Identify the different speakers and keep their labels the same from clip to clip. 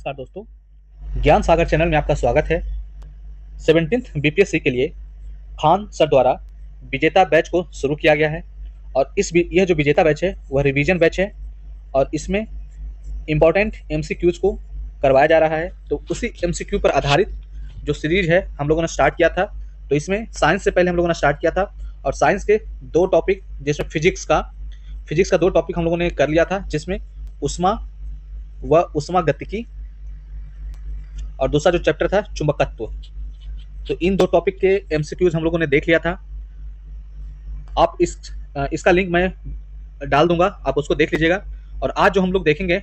Speaker 1: नमस्कार दोस्तों, ज्ञान सागर चैनल में आपका स्वागत है। 17th बीपीएससी के लिए खान सर द्वारा विजेता बैच को शुरू किया गया है और यह जो विजेता बैच है वह रिवीजन बैच है और इसमें इम्पोर्टेंट एमसीक्यूज को करवाया जा रहा है। तो उसी एमसीक्यू पर आधारित जो सीरीज है हम लोगों ने स्टार्ट किया था। तो इसमें साइंस से पहले हम लोगों ने स्टार्ट किया था और साइंस के दो टॉपिक, जिसमें फिजिक्स का दो टॉपिक हम लोगों ने कर लिया था, जिसमें उष्मा व उष्मागतिकी और दूसरा जो चैप्टर था चुंबकत्व। तो इन दो टॉपिक के एमसीक्यूज हम लोगों ने देख लिया था। आप इसका लिंक मैं डाल दूंगा, आप उसको देख लीजिएगा। और आज जो हम लोग देखेंगे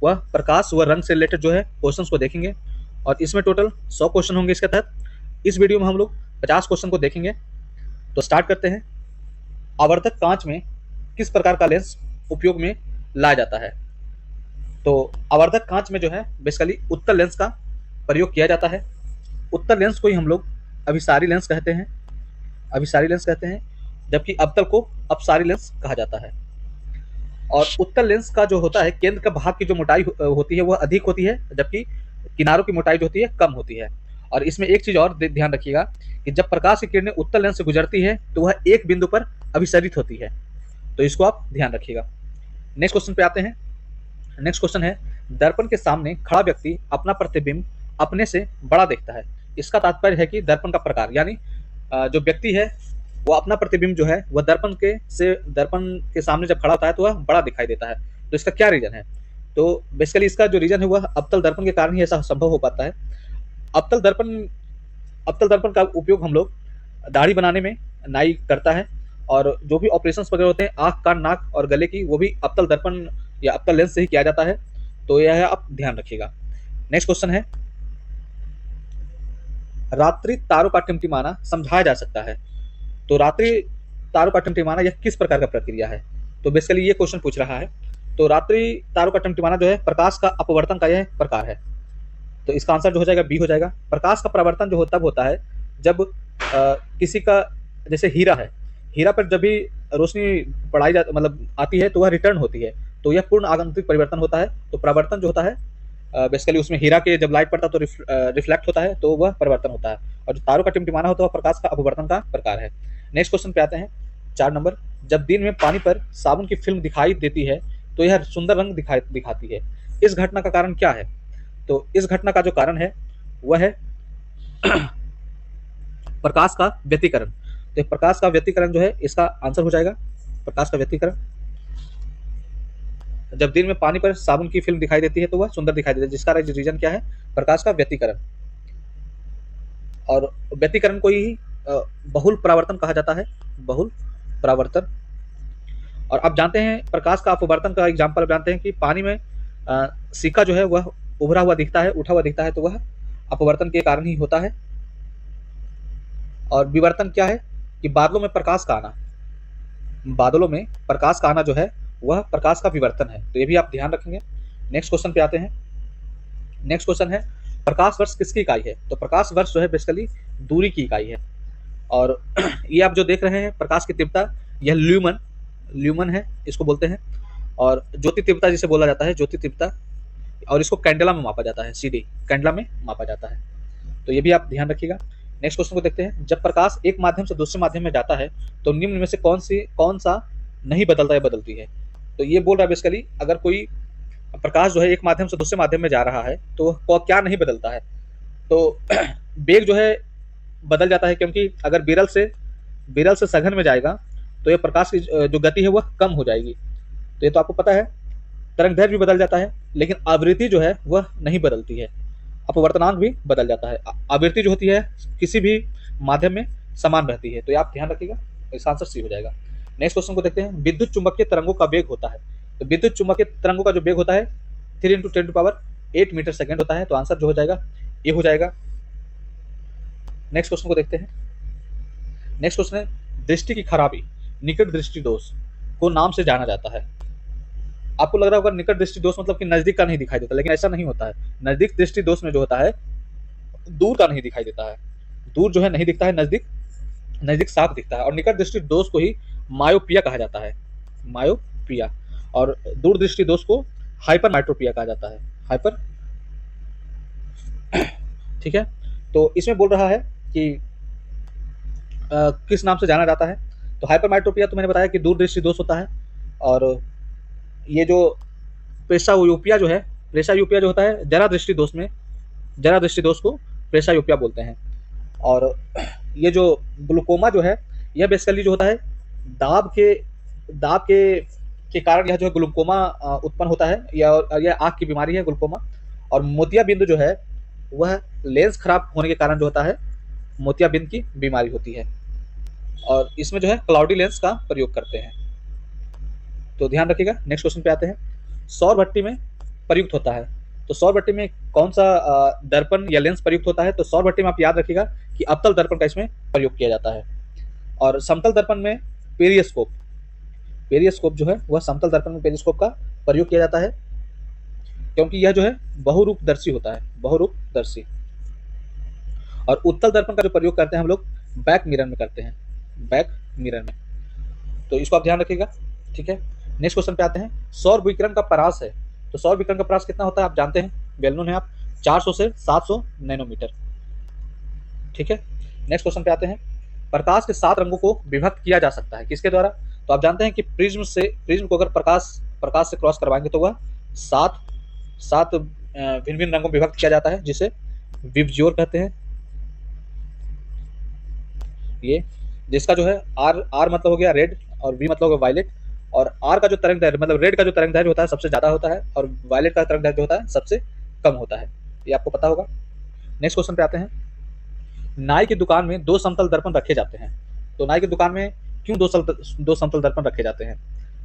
Speaker 1: वह प्रकाश व रंग से रिलेटेड जो है क्वेश्चंस को देखेंगे और इसमें टोटल 100 क्वेश्चन होंगे इसके तहत। इस वीडियो में हम लोग 50 क्वेश्चन को देखेंगे। तो स्टार्ट करते हैं। आवर्धक कांच में किस प्रकार का लेंस उपयोग में लाया जाता है? तो आवर्धक कांच में जो है बेसिकली उत्तल लेंस का प्रयोग किया जाता है। उत्तल लेंस को ही हम लोग अभिसारी लेंस कहते हैं, जबकि अवतल को अपसारी लेंस कहा जाता है। और उत्तल लेंस का जो होता है, केंद्र का भाग की जो मोटाई होती है वह अधिक होती है, जबकि किनारों की मोटाई जो होती है कम होती है। और इसमें एक चीज और ध्यान रखिएगा कि जब प्रकाश की किरणें उत्तल लेंस से गुजरती है तो वह एक बिंदु पर अभिसरित होती है। तो इसको आप ध्यान रखिएगा। नेक्स्ट क्वेश्चन पे आते हैं। नेक्स्ट क्वेश्चन है, दर्पण के सामने खड़ा व्यक्ति अपना प्रतिबिंब अपने से बड़ा देखता है। इसका तात्पर्य है कि दर्पण का प्रकार, यानी जो व्यक्ति है वो अपना प्रतिबिंब जो है वह दर्पण के सामने जब खड़ा होता है तो वह बड़ा दिखाई देता है। तो इसका क्या रीजन है? तो बेसिकली इसका जो रीजन है वह अवतल दर्पण के कारण ही ऐसा संभव हो पाता है। अवतल दर्पण का उपयोग हम लोग दाढ़ी बनाने में नाई करता है और जो भी ऑपरेशंस वगैरह होते हैं आंख, कान, नाक और गले की, वो भी अवतल दर्पण या अवतल लेंस से ही किया जाता है। तो यह आप ध्यान रखिएगा। नेक्स्ट क्वेश्चन है, रात्रि तारों का टिमटिमाना समझाया जा सकता है। तो रात्रि तारों का टिमटिमाना यह किस प्रकार का प्रक्रिया है? तो बेसिकली ये क्वेश्चन पूछ रहा है। तो रात्रि तारों का टिमटिमाना जो है प्रकाश का अपवर्तन का यह प्रकार है। तो इसका आंसर जो हो जाएगा बी हो जाएगा। प्रकाश का परावर्तन जो तब होता है जब किसी का, जैसे हीरा पर जब भी रोशनी पड़ाई मतलब आती है तो वह रिटर्न होती है, तो यह पूर्ण आगंतुक परिवर्तन होता है। तो परावर्तन जो होता है बेसिकली उसमें हीरा के जब लाइट पड़ता है तो रिफ्लेक्ट होता है, तो वह परिवर्तन होता है। और जो तारों का टिमटिमाना होता है वह प्रकाश का अपवर्तन का प्रकार है। नेक्स्ट क्वेश्चन पे आते हैं। 4 नंबर, जब दिन में पानी पर साबुन की फिल्म दिखाई देती है तो यह सुंदर रंग दिखाती है। इस घटना का कारण क्या है? तो इस घटना का जो कारण है वह है प्रकाश का व्यतिकरण। तो प्रकाश का व्यतिकरण जो है इसका आंसर हो जाएगा प्रकाश का व्यतिकरण। जब दिन में पानी पर साबुन की फिल्म दिखाई देती है तो वह सुंदर दिखाई देती है, जिसका रीजन क्या है? प्रकाश का व्यतिकरण। और व्यतिकरण को ही बहुल परावर्तन कहा जाता है, बहुल परावर्तन। और अब जानते हैं प्रकाश का अपवर्तन का एग्जांपल जानते हैं कि पानी में सिक्का जो है वह उभरा हुआ दिखता है, उठा हुआ दिखता है, तो वह अपवर्तन के कारण ही होता है। और विवर्तन क्या है? कि बादलों में प्रकाश का आना जो है वह प्रकाश का विवर्तन है। तो ये भी आप ध्यान रखेंगे। नेक्स्ट क्वेश्चन पे आते हैं। नेक्स्ट क्वेश्चन है, प्रकाश वर्ष किसकी इकाई है? तो प्रकाश वर्ष जो है बेसिकली दूरी की इकाई है। और ये आप जो देख रहे हैं प्रकाश की तीव्रता, यह ल्यूमन है, इसको बोलते हैं। और ज्योति तीव्रता जिसे बोला जाता है, ज्योति तीव्रता, और इसको कैंडेला में मापा जाता है, CD कैंडेला में मापा जाता है। तो ये भी आप ध्यान रखिएगा। नेक्स्ट क्वेश्चन को देखते हैं। जब प्रकाश एक माध्यम से दूसरे माध्यम में जाता है तो निम्न में से कौन सा नहीं बदलता या बदलती है? तो ये बोल रहा है बेसिकली अगर कोई प्रकाश जो है एक माध्यम से दूसरे माध्यम में जा रहा है तो वह क्या नहीं बदलता है? तो वेग जो है बदल जाता है, क्योंकि अगर विरल से सघन में जाएगा तो यह प्रकाश की जो गति है वह कम हो जाएगी। तो ये तो आपको पता है। तरंगदैर्घ्य भी बदल जाता है, लेकिन आवृत्ति जो है वह नहीं बदलती है। अपवर्तनांक भी बदल जाता है। आवृत्ति जो होती है किसी भी माध्यम में समान रहती है। तो ये आप ध्यान रखिएगा। इसका आंसर सी हो जाएगा। नेक्स्ट क्वेश्चन को देखते हैं। विद्युत चुंबकीय तरंगों का वेग होता है। तो विद्युत चुंबकीय तरंगों का जो वेग होता है 3 × 10⁸ मीटर सेकेंड होता है। तो आंसर जो हो जाएगा ये हो जाएगा। नेक्स्ट क्वेश्चन को देखते हैं। नेक्स्ट क्वेश्चन है, दृष्टि की खराबी, निकट दृष्टि दोष को नाम से जाना जाता है। आपको लग रहा होगा निकट दृष्टि दोष मतलब कि नजदीक का नहीं दिखाई देता, लेकिन ऐसा नहीं होता है। नजदीक दृष्टि दोष में जो होता है दूर का नहीं दिखाई देता है, दूर जो है नहीं दिखता है, नजदीक साफ दिखता है। और निकट दृष्टि दोष को ही मायोपिया कहा जाता है, मायोपिया। और दूर दृष्टि दोष को हाइपर माइट्रोपिया कहा जाता है, हाइपर ठीक है। तो इसमें बोल रहा है कि किस नाम से जाना जाता है। तो हाइपरमेट्रोपिया तो मैंने बताया कि दूरदृष्टि दोष होता है, और ये जो प्रेसायोपिया जो है, प्रेसायोपिया जो होता है जरा दृष्टि दोष में, जरा दृष्टि दोष को प्रेसायोपिया बोलते हैं। और ये जो ग्लूकोमा जो है, यह बेसिकली जो होता है दाब के दाब के कारण यह जो है ग्लूकोमा उत्पन्न होता है। यह आँख की बीमारी है ग्लूकोमा। और मोतियाबिंद जो है वह लेंस खराब होने के कारण जो होता है मोतियाबिंद की बीमारी होती है। और इसमें जो है क्लाउडी लेंस का प्रयोग करते हैं, तो ध्यान रखिएगा। नेक्स्ट क्वेश्चन पे आते हैं। सौर भट्टी में प्रयुक्त होता है, तो सौर भट्टी में कौन सा दर्पण या लेंस प्रयुक्त होता है। तो सौर भट्टी में आप याद रखिएगा कि अवतल दर्पण का इसमें प्रयोग किया जाता है। और समतल दर्पण में पेरिस्कोप, पेरिस्कोप जो है वह समतल दर्पण में पेरिस्कोप का प्रयोग किया जाता है, क्योंकि यह जो है बहुरूपदर्शी होता है, बहुरूपदर्शी। और उत्तल दर्पण का जो प्रयोग करते हैं हम लोग बैक मिरर में करते हैं, बैक मिरर में। तो इसको आप ध्यान रखिएगा, ठीक है। नेक्स्ट क्वेश्चन पे आते हैं। सौर विकिरण का परास है, तो सौर विकिरण का परास कितना होता है आप जानते हैं, वेल नोन है आप, 400 से 700 नैनोमीटर, ठीक है। नेक्स्ट क्वेश्चन पे आते हैं। प्रकाश के 7 रंगों को विभक्त किया जा सकता है, किसके द्वारा। तो आप जानते हैं कि प्रिज्म को अगर प्रकाश से क्रॉस करवाएंगे तो वह 7 भिन्न भिन्न रंगों में विभक्त किया जाता है, जिसे विबज्योर कहते हैं। ये जिसका जो है आर मतलब हो गया रेड, और वी मतलब हो गया वायलेट। और आर का जो तरंग दैर्घ्य मतलब रेड का जो तरंग दैर्घ्य होता है सबसे ज्यादा होता है, और वायलेट का तरंग दैर्घ्य होता है सबसे कम होता है, ये आपको पता होगा। नेक्स्ट क्वेश्चन पे आते हैं। नाई की दुकान में 2 समतल दर्पण रखे जाते हैं, तो नाई की दुकान में क्यों 2 समतल दर्पण रखे जाते हैं।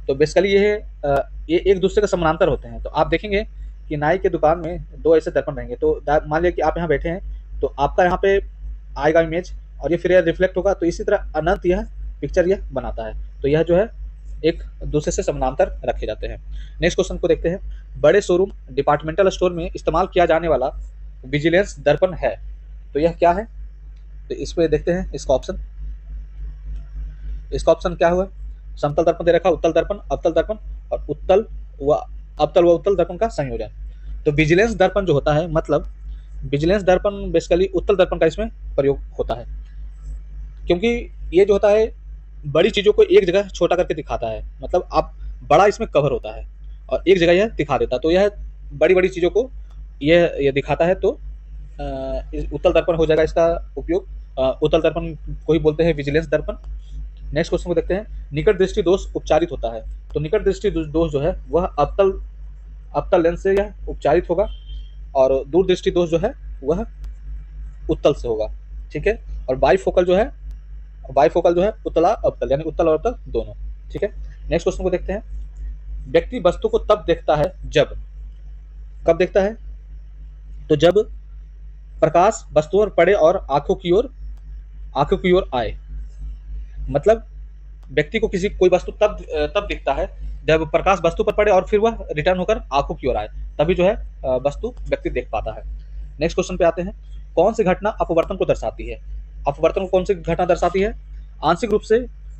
Speaker 1: तो बेसिकली ये एक दूसरे के समानांतर होते हैं। तो आप देखेंगे कि नाई की दुकान में 2 ऐसे दर्पण रहेंगे। तो मान लिया कि आप यहाँ बैठे हैं, तो आपका यहाँ पे आएगा इमेज, और ये फिर रिफ्लेक्ट होगा। तो इसी तरह अनंत यह पिक्चर यह बनाता है। तो यह जो है एक दूसरे से समानांतर रखे जाते हैं। नेक्स्ट क्वेश्चन को देखते हैं। बड़े शोरूम डिपार्टमेंटल स्टोर में इस्तेमाल किया जाने वाला विजिलेंस दर्पण है, तो यह क्या है। तो इस पे देखते हैं इसका ऑप्शन क्या हुआ। समतल दर्पण दे रखा, उत्तल दर्पण, अवतल दर्पण, और अवतल व उत्तल दर्पण का संयोजन। तो विजिलेंस दर्पण जो होता है, मतलब विजिलेंस दर्पण बेसिकली उत्तल दर्पण का इसमें प्रयोग होता है, क्योंकि ये जो होता है बड़ी चीज़ों को एक जगह छोटा करके दिखाता है। मतलब आप बड़ा इसमें कवर होता है और एक जगह यह दिखा देता है, तो यह बड़ी बड़ी चीज़ों को यह दिखाता है। तो उत्तल दर्पण हो जाएगा इसका उपयोग। उत्तल दर्पण को ही बोलते हैं विजिलेंस दर्पण। नेक्स्ट क्वेश्चन को देखते हैं। निकट दृष्टि दोष उपचारित होता है, तो निकट दृष्टि दोष जो है वह अवतल लेंस से यह उपचारित होगा, और दूर दृष्टि दोष जो है वह उत्तल से होगा, ठीक है। और बाइफोकल जो है उत्तला अवतल, यानी उत्तल और अवतल दोनों, ठीक है। नेक्स्ट क्वेश्चन को देखते हैं। व्यक्ति वस्तु को तब देखता है जब, कब देखता है, तो जब प्रकाश वस्तु पर पड़े और आंखों की ओर आए। मतलब व्यक्ति को कोई वस्तु तब दिखता है जब प्रकाश वस्तु पर पड़े और फिर वह रिटर्न होकर आंखों की ओर आए, तभी जो है वस्तु व्यक्ति देख पाता है। नेक्स्ट क्वेश्चन पे आते हैं। कौन सी घटना अपवर्तन को दर्शाती है। अपवर्तन को कौन सी घटना दर्शाती है। आंशिक रूप से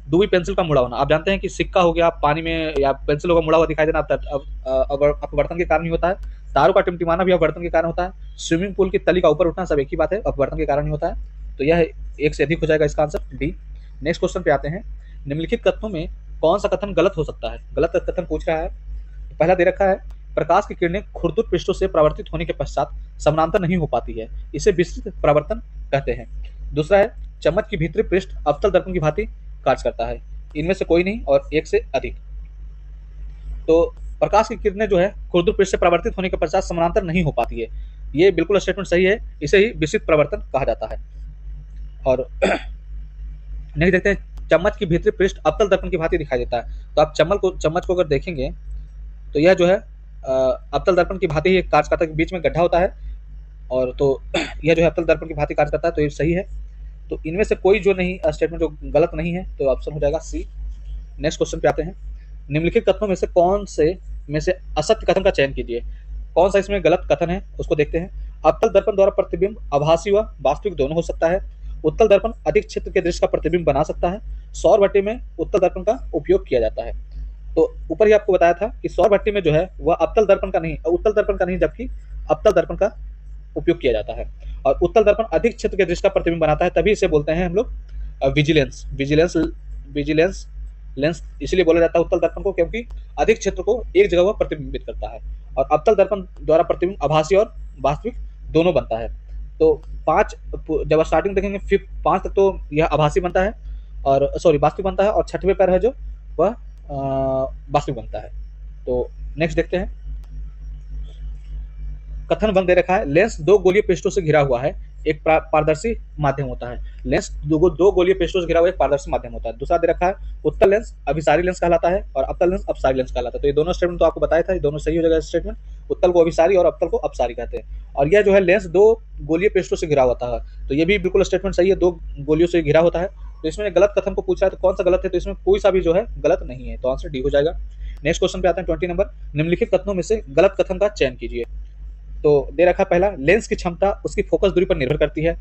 Speaker 1: डूबी पेंसिल का मुड़ा होना। आप जानते हैं कि सिक्का हो गया पानी में, या पेंसिल होगा मुड़ा हुआ दिखाई देना, अपवर्तन के कारण ही होता है। तारों का टिमटिमाना भी अपवर्तन के कारण होता है। स्विमिंग पूल की तली का ऊपर उठना, सब एक ही बात है, अपवर्तन के कारण ही होता है। तो यह एक से अधिक हो जाएगा इसका आंसर डी। नेक्स्ट क्वेश्चन पे आते हैं। निम्नलिखित कथनों में कौन सा कथन गलत हो सकता है। गलत कथन पूछ रहा है। पहला दे रखा है, प्रकाश की किरणें खुरदुर पृष्ठों से परावर्तित होने के पश्चात समानांतर नहीं हो पाती है, इसे विस्तृत परावर्तन कहते हैं। दूसरा है, चम्मच की भीतरी पृष्ठ अवतल दर्पण की भांति कार्य करता है। इनमें से कोई नहीं और एक से अधिक। तो प्रकाश की किरणें जो है खुरदुर पृष्ठ से परावर्तित होने के पश्चात समानांतर नहीं हो पाती है, ये बिल्कुल स्टेटमेंट सही है, इसे ही विस्तृत परावर्तन कहा जाता है। और नहीं देखते हैं, चम्मच की भीतरी पृष्ठ अवतल दर्पण की भांति दिखाई देता है। तो आप चम्मच को अगर देखेंगे तो यह जो है अवतल दर्पण की भांति ही कार्य करता है, बीच में गड्ढा होता है, और तो यह जो है अवतल दर्पण की भांति कार्य करता है, तो ये सही है। तो इनमें से कोई जो नहीं स्टेटमेंट जो गलत नहीं है, तो ऑप्शन हो जाएगा सी। नेक्स्ट क्वेश्चन पे आते हैं। निम्नलिखित कथनों में से कौन से में से असत्य कथन का चयन कीजिए। कौन सा इसमें गलत कथन है उसको देखते हैं। अवतल दर्पण द्वारा प्रतिबिंब आभासी व वास्तविक दोनों हो सकता है। उत्तल दर्पण अधिक क्षेत्र के दृश्य का प्रतिबिंब बना सकता है। सौर भट्टी में उत्तल दर्पण का उपयोग किया जाता है। तो ऊपर ही आपको बताया था कि सौर भट्टी में जो है वह उत्तल दर्पण का नहीं, जबकि अवतल दर्पण का उपयोग किया जाता है। और उत्तल दर्पण अधिक क्षेत्र के दृश्य का प्रतिबिंब बनाता है, तभी इसे बोलते हैं हम लोग विजिलेंस विजिलेंस विजिलेंस लेंस। इसलिए बोला जाता है उत्तल दर्पण को, क्योंकि अधिक क्षेत्र को एक जगह वह प्रतिबिंबित करता है। और अवतल दर्पण द्वारा प्रतिबिंब आभासी और वास्तविक दोनों बनता है। तो 5 जब स्टार्टिंग देखेंगे 5 तक तो यह आभासी बनता है, और सॉरी वास्तविक बनता है, और 6वें पैर है जो वह वास्तविक बनता है। तो नेक्स्ट देखते हैं। कथन बंद दे रखा है, लेंस 2 गोलीय पृष्ठों से घिरा हुआ है, एक पारदर्शी माध्यम होता है। लेंस दो गोलीय पृष्ठों से घिरा हुआ एक पारदर्शी माध्यम होता है। दूसरा दे रखा है, उत्तल लेंस अभिसारी लेंस कहलाता है और अवतल लेंस अपसारी लेंस कहलाता है। तो ये दोनों स्टेटमेंट तो आपको बताया था, ये दोनों सही हो जाएगा स्टेटमेंट। उत्तल को अभिसारी और अवतल को अपसारी कहते हैं। और यह जो है लेंस 2 गोलीय पृष्ठों से घिरा होता है, तो ये भी बिल्कुल स्टेटमेंट सही है, 2 गोलियों से घिरा होता है। तो इसमें गलत कथन को पूछा है, तो कौन सा गलत है, तो इसमें कोई सा भी जो है गलत नहीं है, तो आंसर डी हो जाएगा। नेक्स्ट क्वेश्चन पे आते हैं 20 नंबर। निम्नलिखित कथनों में से गलत कथन का चयन कीजिए। तो दे रखा पहला, लेंस की क्षमता उसकी फोकस दूरी पर निर्भर करती है।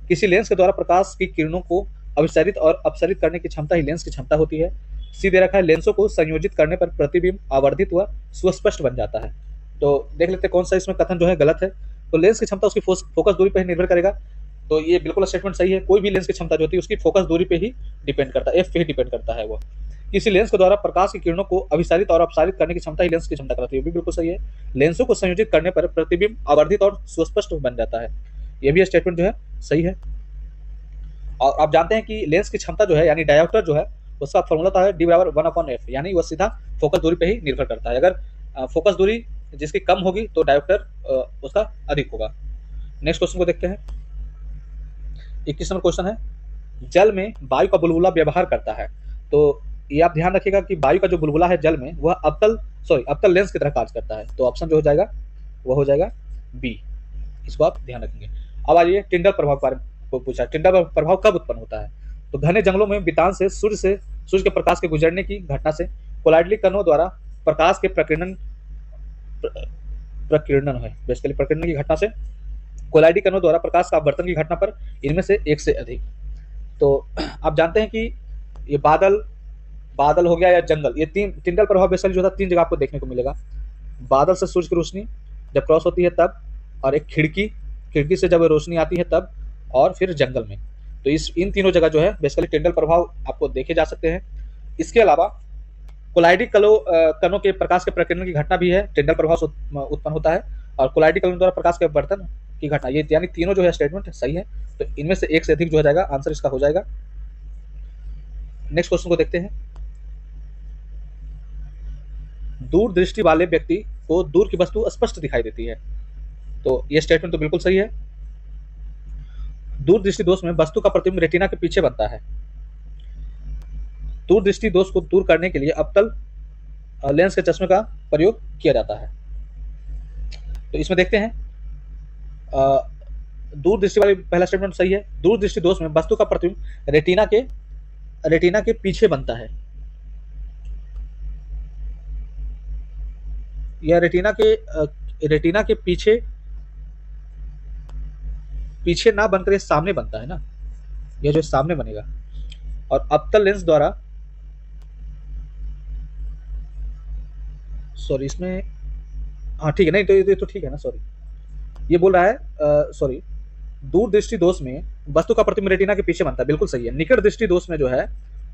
Speaker 1: किसी लेंस के द्वारा प्रकाश की किरणों को अभिसारित और अपसरित करने की क्षमता ही लेंस की क्षमता होती है। सी दे रखा है, लेंसों को संयोजित करने पर प्रतिबिंब आवर्धित व सुस्पष्ट बन जाता है। तो देख लेते हैं कौन सा इसमें कथन जो है गलत है। तो लेंस की क्षमता उसकी फोकस दूरी पर ही निर्भर करेगा, तो ये बिल्कुल स्टेटमेंट सही है। कोई भी लेंस की क्षमता जो होती है उसकी फोकस दूरी पे ही डिपेंड करता है, एफ पे ही डिपेंड करता है वो। किसी लेंस के द्वारा प्रकाश की किरणों को अभिसारित और अपसारित करने की क्षमता ही लेंस की क्षमता कहलाती है, ये भी बिल्कुल सही है। लेंसों को संयोजित करने पर प्रतिबिंब आवर्धित और सुस्पष्ट बन जाता है, ये भी स्टेटमेंट जो है सही है। और आप जानते हैं कि लेंस की क्षमता जो है यानी डायोप्टर जो है उसका फॉर्मूला था डी बराबर 1/f, यानी वह सीधा फोकस दूरी पे ही निर्भर करता है। अगर फोकस दूरी जिसकी कम होगी तो डायोप्टर उसका अधिक होगा। नेक्स्ट क्वेश्चन को देखते हैं। 21 नंबर क्वेश्चन है, जल में वायु का बुलबुला व्यवहार करता है। तो ये आप ध्यान रखिएगा कि वायु का जो बुलबुला है जल में वह अवतल लेंस की तरह कार्य करता है। तो ऑप्शन जो हो जाएगा वह हो जाएगा बी, इसको आप ध्यान रखेंगे। अब आइए टिंडल प्रभाव के बारे में पूछा। टिंडल प्रभाव कब उत्पन्न होता है? तो घने जंगलों में वितान से सूर्य के प्रकाश के गुजरने की घटना से कोलाइडली कणों द्वारा प्रकाश के प्रकीर्णन है, बेसिकली प्रकीर्णन की घटना से कोलाइडी कणों द्वारा प्रकाश का अपवर्तन की घटना पर इनमें से एक से अधिक। तो आप जानते हैं कि ये बादल हो गया या जंगल, ये 3 टिंडल प्रभाव बेसिकली जो था 3 जगह आपको देखने को मिलेगा। बादल से सूर्य की रोशनी जब क्रॉस होती है तब, और एक खिड़की से जब रोशनी आती है तब, और फिर जंगल में। तो इन तीनों जगह जो है बेसिकली टिंडल प्रभाव आपको देखे जा सकते हैं। इसके अलावा कोलाइडी कणों के प्रकाश के प्रकीर्णन की घटना भी है, टिंडल प्रभाव से उत्पन्न होता है, और कोलाइडी कणों द्वारा प्रकाश के अपवर्तन की घटना, ये यानी तीनों जो है स्टेटमेंट सही है। तो इनमें से एक से अधिक जो हो जाएगा, आंसर इसका हो जाएगा। नेक्स्ट क्वेश्चन को देखते हैं। दूर दृष्टि वाले व्यक्ति को दूर की वस्तु स्पष्ट दिखाई देती है। तो ये स्टेटमेंट तो बिल्कुल सही है। दूर दृष्टि दोष में वस्तु का प्रतिबिंब रेटिना के पीछे बनता है। दूर दृष्टि दोष को दूर करने के लिए अवतल लेंस के चश्मे का प्रयोग किया जाता है। तो इसमें देखते हैं, दूर दृष्टि वाली पहला स्टेटमेंट सही है। दूर दृष्टि दोष में वस्तु का प्रतिबिंब रेटिना के पीछे बनता है। यह रेटिना के पीछे ना बनकर ये सामने बनता है ना, यह जो सामने बनेगा। और अवतल लेंस द्वारा, सॉरी इसमें, हाँ ठीक है, नहीं तो ये तो ठीक है ना, सॉरी ये बोल रहा है, सॉरी दूर दृष्टि दोष में वस्तु का प्रतिबिंब रेटिना के पीछे बनता है, बिल्कुल सही है। निकट दृष्टि दोष में जो है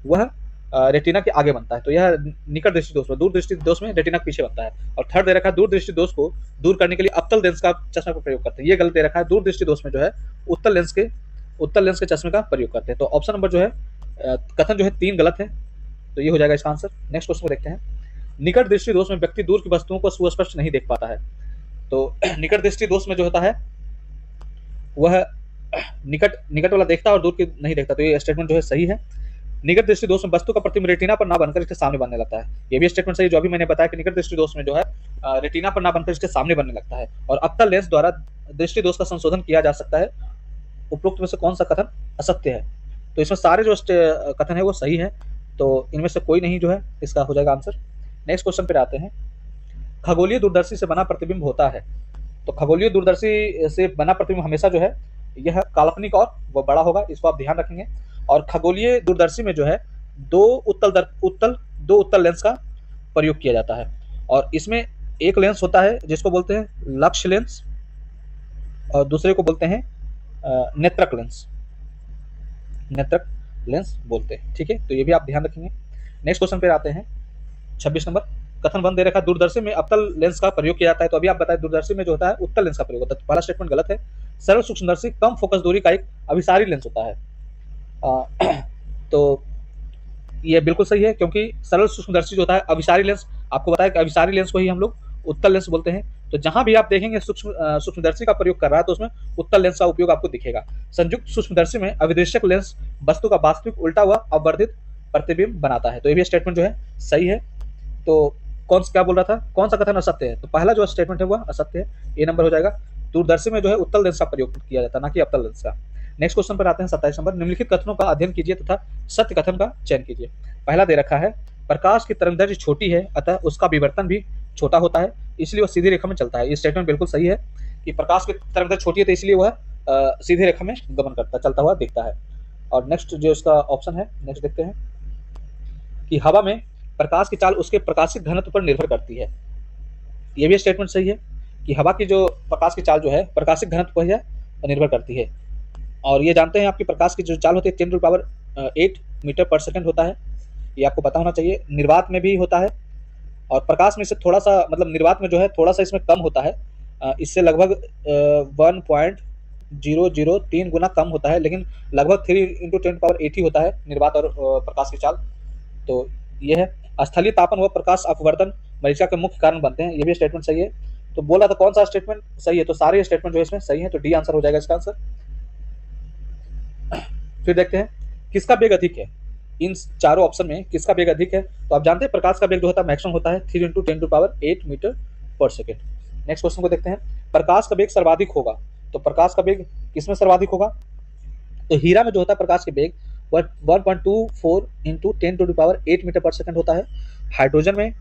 Speaker 1: वह रेटिना के आगे बनता है। तो यह निकट दृष्टि दोष में, दूर दृष्टि दोष में रेटिना के पीछे बनता है। और थर्ड दे रखा है, दूर दृष्टि दोष को दूर करने के लिए अवतल लेंस का चश्मा का प्रयोग करते हैं। ये गलत दे रखा है, दूर दृष्टि दोष में जो है उत्तल लेंस के चश्मे का प्रयोग करते हैं। तो ऑप्शन नंबर जो है कथन जो है 3 गलत है, तो ये हो जाएगा इसका आंसर। नेक्स्ट क्वेश्चन को देखते हैं। निकट दृष्टि दोष में व्यक्ति दूर की वस्तुओं को सुस्पष्ट नहीं देख पाता है। तो निकट दृष्टि दोष में जो होता है वह निकट वाला देखता है और दूर की नहीं देखता। तो ये स्टेटमेंट जो है सही है। निकट दृष्टि दोष में वस्तु का प्रतिबिंब रेटिना पर ना बनकर इसके सामने बनने लगता है, ये भी स्टेटमेंट सही, जो अभी मैंने बताया कि निकट दृष्टि दोष में जो है रेटिना पर ना बनकर इसके सामने बनने लगता है। और अवतल लेंस द्वारा दृष्टि दोष का संशोधन किया जा सकता है। उपरोक्त में से कौन सा कथन असत्य है? तो इसमें सारे जो कथन है वो सही है, तो इनमें से कोई नहीं जो है इसका हो जाएगा आंसर। नेक्स्ट क्वेश्चन पर आते हैं। खगोलीय दूरदर्शी से बना प्रतिबिंब होता है। तो खगोलीय दूरदर्शी से बना प्रतिबिंब हमेशा जो है यह काल्पनिक और वो बड़ा होगा, इसको आप ध्यान रखेंगे। और खगोलीय दूरदर्शी में जो है दो उत्तल लेंस का प्रयोग किया जाता है। और इसमें एक लेंस होता है जिसको बोलते हैं लक्ष्य लेंस, और दूसरे को बोलते हैं नेत्रक लेंस, नेत्रक लेंस बोलते हैं। ठीक है, तो ये भी आप ध्यान रखेंगे। नेक्स्ट क्वेश्चन पे आते हैं 26 नंबर। कथन बंद दे रखा, दूरदर्शी में अवतल लेंस का प्रयोग किया जाता है। तो अभी आप बताएं दूरदर्शी में जो होता है उत्तल लेंस का प्रयोग होता है। तो पहला स्टेटमेंट गलत है। सरल सूक्ष्मदर्शी कम फोकस दूरी का एक अभिसारी लेंस होता है। तो ये बिल्कुल सही है, क्योंकि सरल सूक्ष्मदर्शी जो होता है अभिसारी लेंस, आपको बताया कि अभिसारी लेंस को ही हम लोग उत्तल लेंस बोलते हैं। तो जहां भी आप देखेंगे सूक्ष्मदर्शी का प्रयोग कर रहा है तो उसमें उत्तल लेंस का उपयोग आपको दिखेगा। संयुक्त सूक्ष्मदर्शी में अविदृश्यक लेंस वस्तु का वास्तविक उल्टा हुआ अवर्धित प्रतिबिंब बनाता है। तो ये भी स्टेटमेंट जो है सही है। तो क्या बोल रहा था, कौन सा कथन असत्य है? तो पहला जो स्टेटमेंट है वह असत्य है, ए नंबर हो जाएगा। दूरदर्शी में जो है उत्तल लेंस का प्रयोग किया जाता है, ना कि अवतल लेंस का। नेक्स्ट क्वेश्चन पर आते हैं 27 नंबर। निम्नलिखित कथनों का अध्ययन कीजिए तथा सत्य कथन का चयन कीजिए। पहला दे रखा है, प्रकाश की तरंगदैर्घ्य छोटी है अतः उसका विवर्तन भी छोटा होता है, इसलिए वह सीधी रेखा में चलता है। ये स्टेटमेंट बिल्कुल सही है कि प्रकाश की तरंगदैर्घ्य छोटी है तो इसलिए वह सीधी रेखा में गमन करता, चलता हुआ दिखता है। और नेक्स्ट जो इसका ऑप्शन है, नेक्स्ट देखते हैं कि हवा में प्रकाश की चाल उसके प्रकाशित घनत्व पर निर्भर करती है। ये भी स्टेटमेंट सही है कि हवा की जो प्रकाश की चाल जो है प्रकाशित घनत्व पर निर्भर करती है। और ये जानते हैं आपकी प्रकाश की जो चाल होती है 10⁸ मीटर पर सेकंड होता है, ये आपको पता होना चाहिए। निर्वात में भी होता है और प्रकाश में से थोड़ा सा, मतलब निर्वात में जो है थोड़ा सा इसमें कम होता है, इससे लगभग 1.003 गुना कम होता है, लेकिन लगभग 3 × 10⁸ ही होता है निर्वात और प्रकाश की चाल। तो ये है। स्थलीय तापन व प्रकाश अपवर्तन मरीचिका के मुख्य कारण बनते हैं, ये भी स्टेटमेंट सही है। तो बोला था कौन सा स्टेटमेंट सही है, तो सारे स्टेटमेंट जो है इसमें सही है, तो डी आंसर हो जाएगा इसका आंसर। फिर देखते हैं किसका वेग अधिक है, इन चारों ऑप्शन में किसका वेग अधिक है। तो आप जानते हैं प्रकाश का वेग जो होता है मैक्सिमम होता है 3 × 10⁸ मीटर पर सेकेंड। नेक्स्ट क्वेश्चन को देखते हैं, प्रकाश का वेग सर्वाधिक होगा, तो प्रकाश का वेग किसमें सर्वाधिक होगा? तो हीरा में जो होता है प्रकाश के वेग 1.24 × 10⁸ मीटर पर सेकेंड होता है। हाइड्रोजन में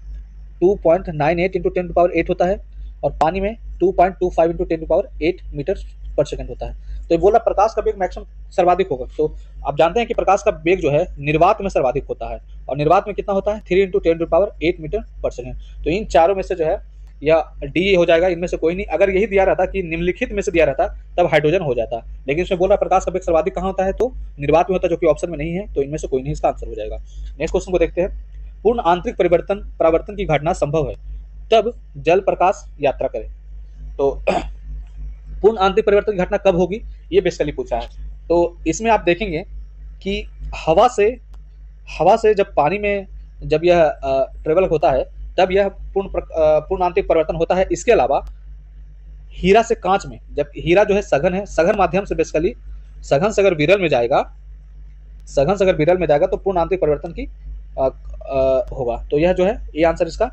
Speaker 1: 2.98 × 10⁸ होता है और पानी में 2.25 × 10⁸ मीटर पर सेकंड होता है। तो ये बोला प्रकाश का वेग मैक्सिमम सर्वाधिक होगा। तो आप जानते हैं कि प्रकाश का वेग जो है निर्वात में सर्वाधिक होता है, और निर्वात में कितना होता है 3 × 10⁸ मीटर पर सेकंड। तो इन चारों में से जो है या डी हो जाएगा, इनमें से कोई नहीं। अगर यही दिया रहता कि निम्नलिखित में से दिया रहता तब हाइड्रोजन हो जाता, लेकिन इसमें बोला प्रकाश का वेग सर्वाधिक कहाँ होता है, तो निर्वात में होता है, जो कि ऑप्शन में नहीं है। तो इनमें से कोई नहीं, इसका आंसर हो जाएगा। नेक्स्ट क्वेश्चन को देखते हैं, पूर्ण आंतरिक परावर्तन की घटना संभव है तब जल प्रकाश यात्रा करे। तो पूर्ण आंतरिक परिवर्तन की घटना कब होगी, ये बेसिकली पूछा है। तो इसमें आप देखेंगे कि हवा से जब पानी में जब यह ट्रेवल होता है तब यह पूर्ण आंतरिक परिवर्तन होता है। इसके अलावा हीरा से कांच में, जब हीरा जो है सघन माध्यम से बेसिकली सघन से अगर विरल में जाएगा तो पूर्ण आंतरिक परिवर्तन की होगा। तो यह जो है ये आंसर, इसका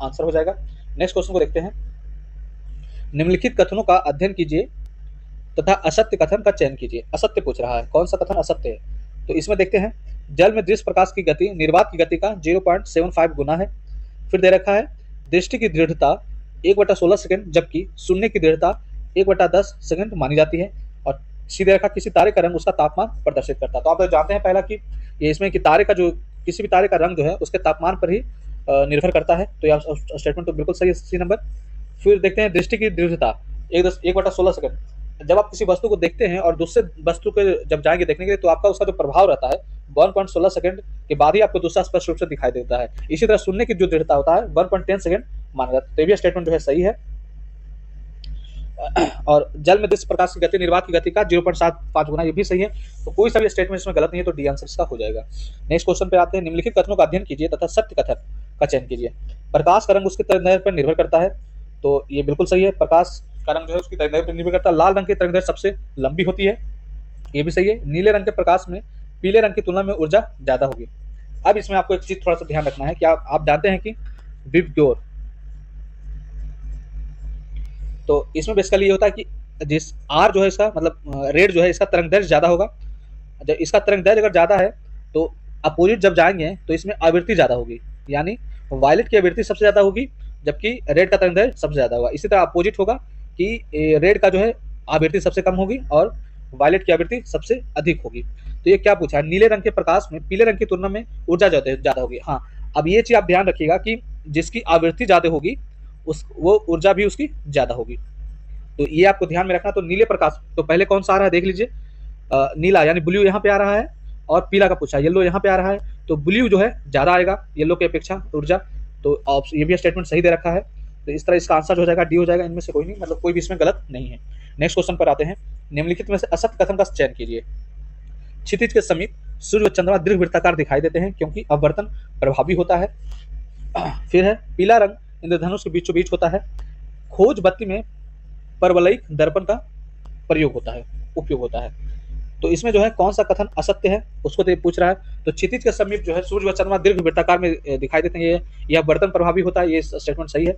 Speaker 1: आंसर हो जाएगा। नेक्स्ट क्वेश्चन को देखते हैं, निम्नलिखित कथनों का अध्ययन कीजिए तथा असत्य कथन का चयन कीजिए। असत्य पूछ रहा है, कौन सा कथन असत्य है? तो इसमें देखते हैं, जल में दृश्य प्रकाश की गति निर्वात की गति का 0.75 गुना है। फिर दे रखा है, दृष्टि की दृढ़ता 1/16 सेकंड जबकि सुनने की दृढ़ता 1/10 सेकंड मानी जाती है। और सीधे रखा, किसी तारे का रंग उसका तापमान प्रदर्शित करता है। तो आप तो जानते हैं पहला कि ये इसमें कि तारे का जो किसी भी तारे का रंग जो है उसके तापमान पर ही निर्भर करता है। तो यह स्टेटमेंट तो बिल्कुल सही है, सी नंबर। फिर देखते हैं, दृष्टि की दृढ़ता 1/16 सेकंड। जब आप किसी वस्तु को देखते हैं और दूसरे वस्तु के जब जाएंगे देखने के लिए, तो आपका उसका जो प्रभाव रहता है 1.16 सेकंड के बाद ही आपको दूसरा स्पष्ट रूप से दिखाई देता है। इसी तरह सुनने की जो दृढ़ता होता है 1.10 सेकंड माना जाता है। तो ये स्टेटमेंट जो है सही है। और जल में दृश्य प्रकाश की गति निर्वात की गति का 0.75 गुना, ये भी सही है। तो कोई सा भी स्टेटमेंट इसमें गलत नहीं है, तो डी आंसर इसका हो जाएगा। नेक्स्ट क्वेश्चन पे आते हैं, निम्नलिखित कथनों का अध्ययन कीजिए तथा सत्य कथन का चयन कीजिए। प्रकाश का रंग उसके तरंगदैर्घ्य पर निर्भर करता है, तो ये बिल्कुल सही है। प्रकाश का रंग जो है उसकी तरंगदैर्घ्य पर निर्भर करता है। लाल रंग की तरंगदैर्घ्य सबसे लंबी होती है, ये भी सही है। नीले रंग के प्रकाश में पीले रंग की तुलना में ऊर्जा ज्यादा होगी। अब इसमें आपको एक चीज थोड़ा सा ध्यान रखना है कि आप जानते हैं कि विबग्योर, तो इसमें बेसिकली ये होता है कि जिस आर जो है इसका मतलब रेड जो है इसका तरंगदैर्घ्य ज्यादा होगा। जब इसका तरंगदैर्घ्य अगर ज्यादा है तो अपोजिट जब जाएंगे तो इसमें आवृत्ति ज्यादा होगी, यानी वायलेट की आवृत्ति सबसे ज्यादा होगी जबकि रेड का तरंगदैर्घ्य सबसे ज्यादा होगा। इसी तरह अपोजिट होगा कि रेड का जो है आवृत्ति सबसे कम होगी और वायलेट की आवृत्ति सबसे अधिक होगी। तो ये क्या पूछा है, नीले रंग के प्रकाश में पीले रंग की तुलना में ऊर्जा ज्यादा होगी। हाँ, अब ये चीज आप ध्यान रखिएगा कि जिसकी आवृत्ति ज्यादा होगी वो ऊर्जा भी उसकी ज्यादा होगी। तो ये आपको ध्यान में रखना। तो नीले प्रकाश तो पहले कौन सा आ रहा है देख लीजिए, नीला यानी ब्लू यहाँ पे आ रहा है, और पीला का पूछा येलो यहाँ पे आ रहा है, तो ब्लू जो है ज़्यादा आएगा येलो की अपेक्षा ऊर्जा। तो ये भी स्टेटमेंट सही दे रखा है, तो इस तरह इसका आंसर हो जाएगा डी हो जाएगा, इनमें से कोई नहीं, मतलब कोई भी इसमें गलत नहीं है। नेक्स्ट क्वेश्चन पर आते हैं। निम्नलिखित में से असत्य कथन का चयन कीजिए। क्षितिज के समीप सूर्य व चंद्रमा दीर्घवृत्ताकार दिखाई देते हैं क्योंकि अपवर्तन प्रभावी होता है। फिर है पीला रंग इंद्रधनुष के बीचों बीच होता है। खोज बत्ती में परवलयिक दर्पण का प्रयोग होता है, उपयोग होता है। तो इसमें जो है कौन सा कथन असत्य है उसको तो ये पूछ रहा है। तो क्षितिज के समीप जो है सूर्य व चंद्रमा दीर्घ वृत्ताकार में दिखाई देते हैं, यह वर्तन प्रभावी होता है, ये स्टेटमेंट सही है।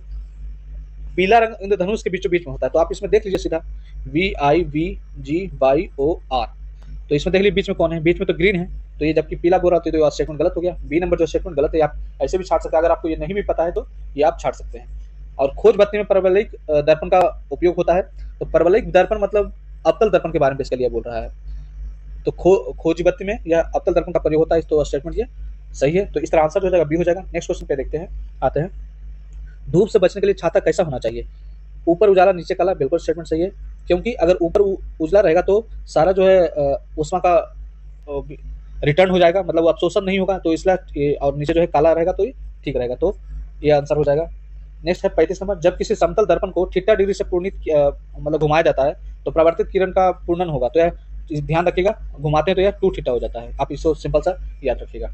Speaker 1: पीला रंग इंद्रधनुष के बीचों बीच में होता है, तो आप इसमें देख लीजिए सीधा VIVGYOR, तो इसमें देख लीजिए बीच में कौन है, बीच में तो ग्रीन है, तो ये जबकि पीला गोरा होती है, तो ये स्टेटमेंट गलत हो गया। बी नंबर जो स्टेटमेंट गलत है, आप ऐसे भी छाट सकते हैं, अगर आपको ये नहीं भी पता है तो ये आप छाट सकते हैं। और खोज बत्ती में परवलयिक दर्पण का उपयोग होता है, तो परवलयिक दर्पण मतलब अवतल दर्पण के बारे में बेसिकली बोल रहा है। तो खोज बत्ती में यह अवतल दर्पण का प्रयोग होता है, तो स्टेटमेंट ये सही है। तो इस तरह आंसर हो जाएगा बी हो जाएगा। नेक्स्ट क्वेश्चन पे देखते हैं, आते हैं। धूप से बचने के लिए छाता कैसा होना चाहिए? ऊपर उजाला नीचे काला, बिल्कुल स्टेटमेंट सही है, क्योंकि अगर ऊपर उजला रहेगा तो सारा जो है उष्मा का रिटर्न हो जाएगा, मतलब वो अवशोषण नहीं होगा, तो इसलिए, और नीचे जो है काला रहेगा तो ये ठीक रहेगा, तो ये आंसर हो जाएगा। नेक्स्ट है 35 नंबर। जब किसी समतल दर्पण को थीटा डिग्री से पूर्णित मतलब घुमाया जाता है तो परावर्तित किरण का पूर्णन होगा, तो यह ध्यान रखिएगा, घुमाते हैं तो यह 2 थीटा हो जाता है, आप इसको सिंपल सा याद रखिएगा।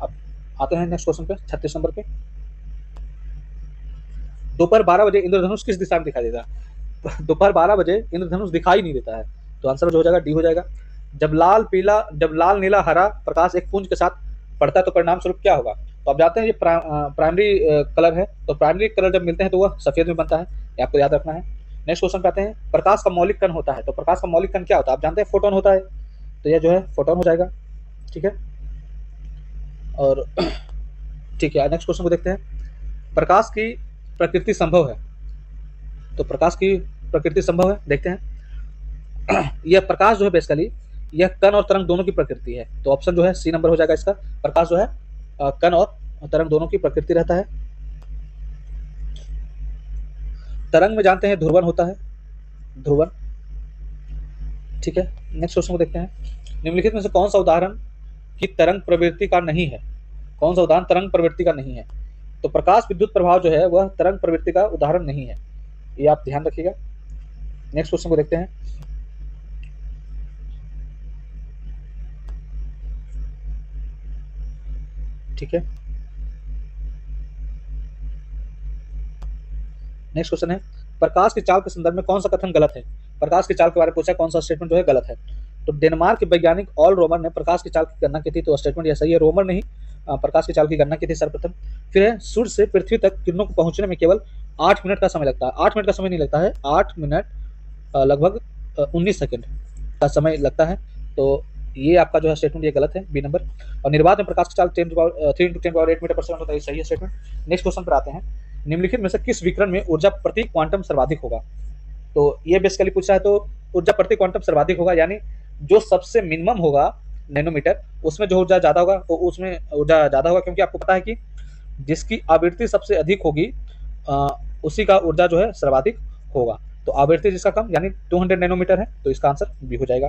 Speaker 1: अब आते हैं नेक्स्ट क्वेश्चन पे, 36 नंबर पे। दोपहर 12 बजे इंद्रधनुष किस दिशा में दिखाई देता है? दोपहर 12 बजे इंद्रधनुष दिखाई नहीं देता है, तो आंसर जो हो जाएगा डी हो जाएगा। जब लाल नीला हरा प्रकाश एक पुंज के साथ पड़ता है तो परिणाम स्वरूप क्या होगा? तो आप जानते हैं ये प्राइमरी कलर है, तो प्राइमरी कलर जब मिलते हैं तो वह सफेद में बनता है, ये आपको याद रखना है। नेक्स्ट क्वेश्चन पे आते हैं। प्रकाश का मौलिक कण होता है, तो प्रकाश का मौलिक कण क्या होता है? आप जानते हैं फोटोन होता है, तो यह जो है फोटोन हो जाएगा, ठीक है। और ठीक है, नेक्स्ट क्वेश्चन को देखते हैं। प्रकाश की प्रकृति संभव है, तो प्रकाश की प्रकृति संभव है, देखते हैं। यह प्रकाश जो है बेसिकली यह कण और तरंग दोनों की प्रकृति है, तो ऑप्शन जो है सी नंबर हो जाएगा इसका। प्रकाश जो है कण और तरंग दोनों की प्रकृति रहता है। तरंग में जानते हैं ध्रुवन होता है, ध्रुवन, ठीक है। नेक्स्ट क्वेश्चन को देखते हैं। निम्नलिखित में से कौन सा उदाहरण की तरंग प्रवृत्ति का नहीं है? कौन सा उदाहरण तरंग प्रवृत्ति का नहीं है? तो प्रकाश विद्युत प्रभाव जो है वह तरंग प्रवृत्ति का उदाहरण नहीं है, ये आप ध्यान रखिएगा। नेक्स्ट क्वेश्चन को देखते हैं। ठीक है, नेक्स्ट क्वेश्चन है। प्रकाश की चाल के संदर्भ में कौन सा कथन गलत है? प्रकाश की चाल के बारे में पूछा, कौन सा स्टेटमेंट जो है गलत है? तो डेनमार्क के वैज्ञानिक ऑल रोमर ने प्रकाश की चाल की गणना की थी, तो स्टेटमेंट यह सही है, रोमर ने ही प्रकाश की चाल की गणना की थी सर्वप्रथम। फिर है सूर्य से पृथ्वी तक किरणों को पहुंचने में केवल 8 मिनट का समय लगता है। 8 मिनट का समय नहीं लगता है, 8 मिनट लगभग 19 सेकंड का समय लगता है, तो ये आपका जो है स्टेटमेंट ये गलत है, बी नंबर। और निर्वात में प्रकाश की चाल 3 × 10⁸ मीटर पर सेकंड होता है, सही है स्टेटमेंट। नेक्स्ट क्वेश्चन पर आते हैं। निम्नलिखित में से किस विकिरण में ऊर्जा प्रति क्वांटम सर्वाधिक होगा? तो ये बेसिकली पूछा है, तो ऊर्जा प्रति क्वांटम सर्वाधिक होगा, यानी जो सबसे मिनिमम होगा नैनोमीटर, उसमें जो ऊर्जा ज़्यादा होगा वो उसमें ऊर्जा ज़्यादा होगा, क्योंकि आपको पता है कि जिसकी आवृत्ति सबसे अधिक होगी उसी का ऊर्जा जो है सर्वाधिक होगा। तो आवृत्ति जिसका कम यानी 200 नैनोमीटर है, तो इसका आंसर बी हो जाएगा।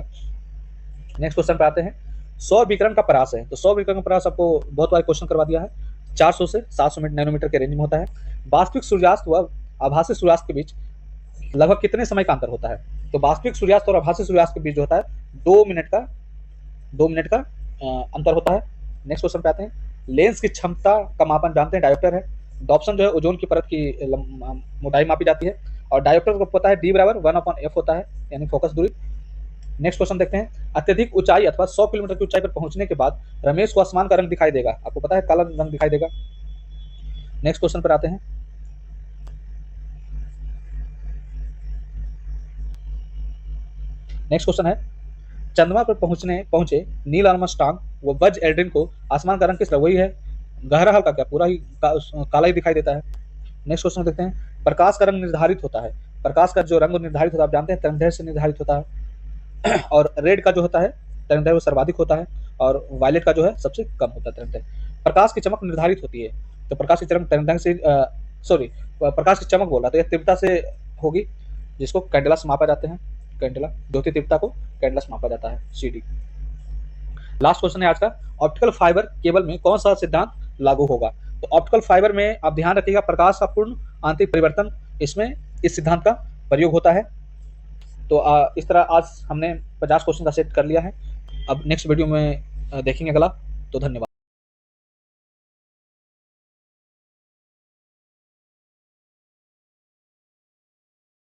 Speaker 1: नेक्स्ट क्वेश्चन पे आते हैं। सौर विकिरण का परास है, तो सौर विकिरण का परास आपको बहुत बार क्वेश्चन करवा दिया है, 400 से 700 नैनोमीटर के रेंज में होता है। वास्तविक सूर्यास्त व आभासी सूर्यास्त के बीच लगभग कितने समय का अंतर होता है? तो वास्तविक सूर्यास्त और आभासी सूर्यास्त के बीच जो होता है 2 मिनट का अंतर होता है। नेक्स्ट क्वेश्चन पे आते हैं। लेंस की क्षमता का मापन जानते हैं डायोप्टर है, डॉप्सन जो है ओजोन की परत की मोटाई मापी जाती है, और डायोप्टर को पता है D = 1/f होता है, यानी फोकस दूरी। नेक्स्ट क्वेश्चन देखते हैं। अत्यधिक ऊंचाई अथवा 100 किलोमीटर की ऊंचाई पर पहुंचने के बाद रमेश को आसमान का रंग दिखाई देगा, आपको पता है काला रंग दिखाई देगा। नेक्स्ट क्वेश्चन पर आते हैं। नेक्स्ट क्वेश्चन है। चंद्रमा पर पहुंचे नील आर्मस्ट्रांग व बज एल्ड्रिन को आसमान का रंग किस तरह? वही है गहरा हल्का, क्या पूरा ही काला ही दिखाई देता है। नेक्स्ट क्वेश्चन देखते हैं। प्रकाश का रंग निर्धारित होता है, प्रकाश का जो रंग निर्धारित होता है आप जानते हैं तरंगदैर्घ्य से निर्धारित होता है, और रेड का जो होता है तरंगदैर्घ्य सर्वाधिक होता है, और वायलेट का जो है सबसे कम होता है तरंगदैर्घ्य। प्रकाश की चमक निर्धारित होती है, तो प्रकाश की तरंगदैर्घ्य से प्रकाश की चमक बोल रहा तो यह तीव्रता से होगी, जिसको कैंडेला से मापा जाते हैं, कैंडेला ज्योति तीव्रता को कैंडेला से मापा जाता है, CD। लास्ट क्वेश्चन है आज का, ऑप्टिकल फाइबर केबल में कौन सा सिद्धांत लागू होगा? तो ऑप्टिकल फाइबर में आप ध्यान रखिएगा, प्रकाश का पूर्ण आंतरिक परिवर्तन, इसमें इस सिद्धांत का प्रयोग होता है। तो इस तरह आज हमने 50 क्वेश्चन का सेट कर लिया है। अब नेक्स्ट वीडियो में देखेंगे अगला। तो धन्यवाद।